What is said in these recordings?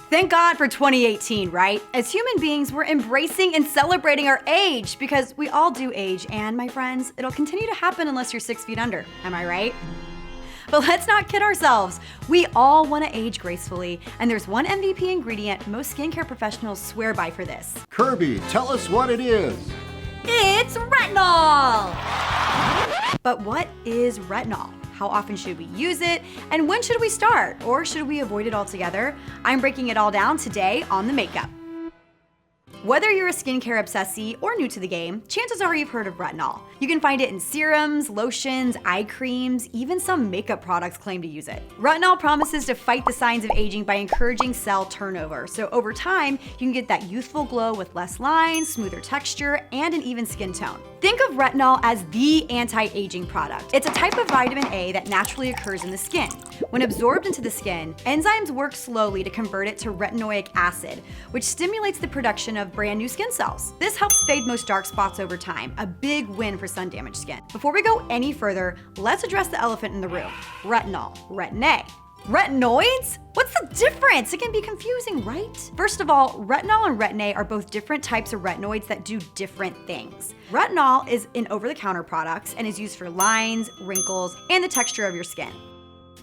Thank God for 2018, right? As human beings, we're embracing and celebrating our age because we all do age, and my friends, it'll continue to happen unless you're 6 feet under. Am I right? But let's not kid ourselves. We all want to age gracefully, and there's one MVP ingredient most skincare professionals swear by for this. Kirbie, tell us what it is. It's retinol! But what is retinol? How often should we use it? And when should we start? Or should we avoid it altogether? I'm breaking it all down today on The Makeup. Whether you're a skincare obsessee or new to the game, chances are you've heard of retinol. You can find it in serums, lotions, eye creams, even some makeup products claim to use it. Retinol promises to fight the signs of aging by encouraging cell turnover, so over time, you can get that youthful glow with less lines, smoother texture, and an even skin tone. Think of retinol as the anti-aging product. It's a type of vitamin A that naturally occurs in the skin. When absorbed into the skin, enzymes work slowly to convert it to retinoic acid, which stimulates the production of brand new skin cells. This helps fade most dark spots over time, a big win for sun-damaged skin. Before we go any further, let's address the elephant in the room: retinol, Retin-A. Retinoids? What's the difference? It can be confusing, right? First of all, retinol and Retin-A are both different types of retinoids that do different things. Retinol is in over-the-counter products and is used for lines, wrinkles, and the texture of your skin.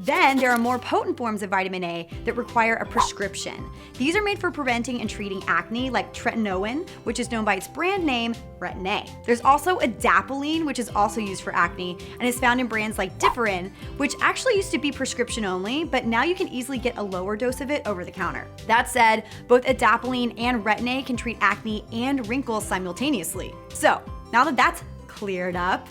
Then there are more potent forms of vitamin A that require a prescription. These are made for preventing and treating acne, like tretinoin, which is known by its brand name, Retin-A. There's also adapalene, which is also used for acne and is found in brands like Differin, which actually used to be prescription only, but now you can easily get a lower dose of it over the counter. That said, both adapalene and Retin-A can treat acne and wrinkles simultaneously. So now that that's cleared up,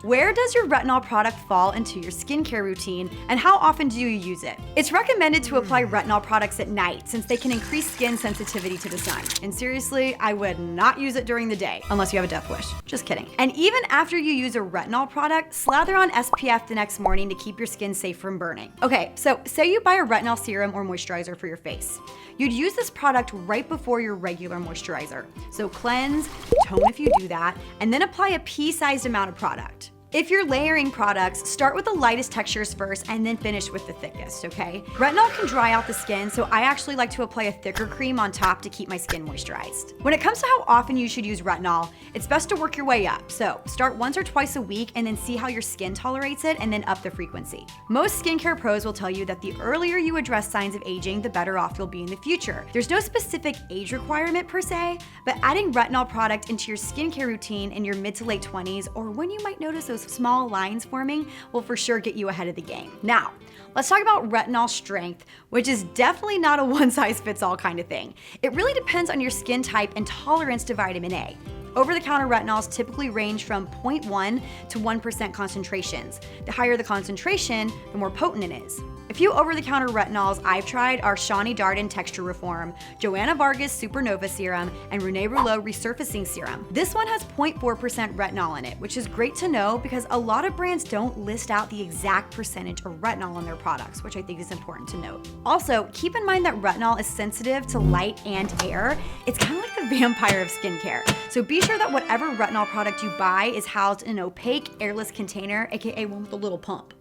where does your retinol product fall into your skincare routine, and how often do you use it? It's recommended to apply retinol products at night since they can increase skin sensitivity to the sun. And seriously, I would not use it during the day unless you have a death wish. Just kidding. And even after you use a retinol product, slather on SPF the next morning to keep your skin safe from burning. Okay, so say you buy a retinol serum or moisturizer for your face. You'd use this product right before your regular moisturizer. So cleanse, tone if you do that, and then apply a pea-sized amount of product. If you're layering products, start with the lightest textures first and then finish with the thickest, okay? Retinol can dry out the skin, so I actually like to apply a thicker cream on top to keep my skin moisturized. When it comes to how often you should use retinol, it's best to work your way up. So start once or twice a week and then see how your skin tolerates it and then up the frequency. Most skincare pros will tell you that the earlier you address signs of aging, the better off you'll be in the future. There's no specific age requirement per se, but adding retinol product into your skincare routine in your mid to late 20s or when you might notice those small lines forming will for sure get you ahead of the game. Now, let's talk about Retinol Strength, which is definitely not a one-size-fits-all kind of thing. It really depends on your skin type and tolerance to vitamin A. Over-the-counter retinols typically range from 0.1 to 1% concentrations. The higher the concentration, the more potent it is. A few over-the-counter retinols I've tried are Shani Darden Texture Reform, Joanna Vargas Supernova Serum, and Rene Rouleau Resurfacing Serum. This one has 0.4% retinol in it, which is great to know because a lot of brands don't list out the exact percentage of retinol in their products, which I think is important to note. Also, keep in mind that retinol is sensitive to light and air. It's kind of like the vampire of skincare. So be sure that whatever retinol product you buy is housed in an opaque, airless container, aka one with a little pump.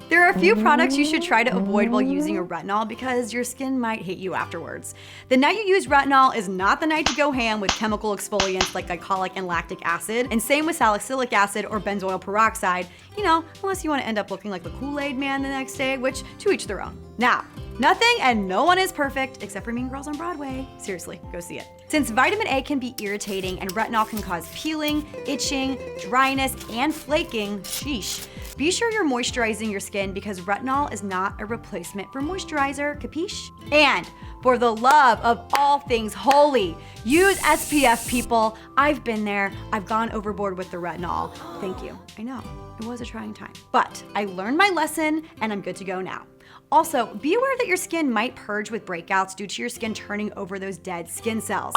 There are a few products you should try to avoid while using a retinol because your skin might hate you afterwards. The night you use retinol is not the night to go ham with chemical exfoliants like glycolic and lactic acid, and same with salicylic acid or benzoyl peroxide, unless you want to end up looking like the Kool-Aid man the next day, which to each their own. Now, nothing and no one is perfect except for Mean Girls on Broadway. Seriously, go see it. Since vitamin A can be irritating and retinol can cause peeling, itching, dryness, and flaking, sheesh, be sure you're moisturizing your skin because retinol is not a replacement for moisturizer, capiche? And for the love of all things holy, use SPF, people. I've been there. I've gone overboard with the retinol. Thank you. I know, it was a trying time. But I learned my lesson and I'm good to go now. Also, be aware that your skin might purge with breakouts due to your skin turning over those dead skin cells.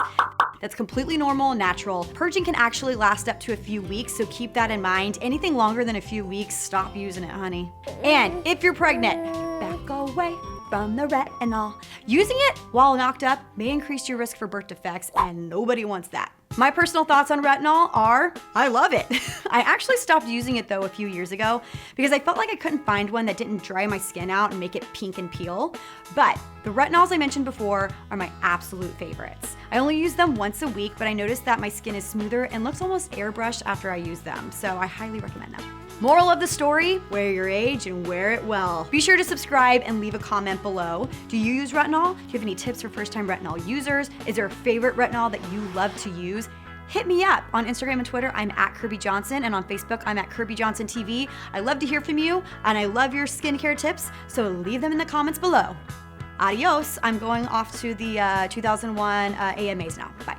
That's completely normal and natural. Purging can actually last up to a few weeks, so keep that in mind. Anything longer than a few weeks, stop using it, honey. And if you're pregnant, back away from the retinol. Using it while knocked up may increase your risk for birth defects, and nobody wants that. My personal thoughts on retinol are, I love it. I actually stopped using it though a few years ago because I felt like I couldn't find one that didn't dry my skin out and make it pink and peel. But the retinols I mentioned before are my absolute favorites. I only use them once a week, but I noticed that my skin is smoother and looks almost airbrushed after I use them, so I highly recommend them. Moral of the story, wear your age and wear it well. Be sure to subscribe and leave a comment below. Do you use retinol? Do you have any tips for first-time retinol users? Is there a favorite retinol that you love to use? Hit me up on Instagram and Twitter. I'm at Kirbie Johnson, and on Facebook, I'm at Kirbie Johnson TV. I love to hear from you, and I love your skincare tips, so leave them in the comments below. Adios. I'm going off to the 2001 AMAs now. Bye.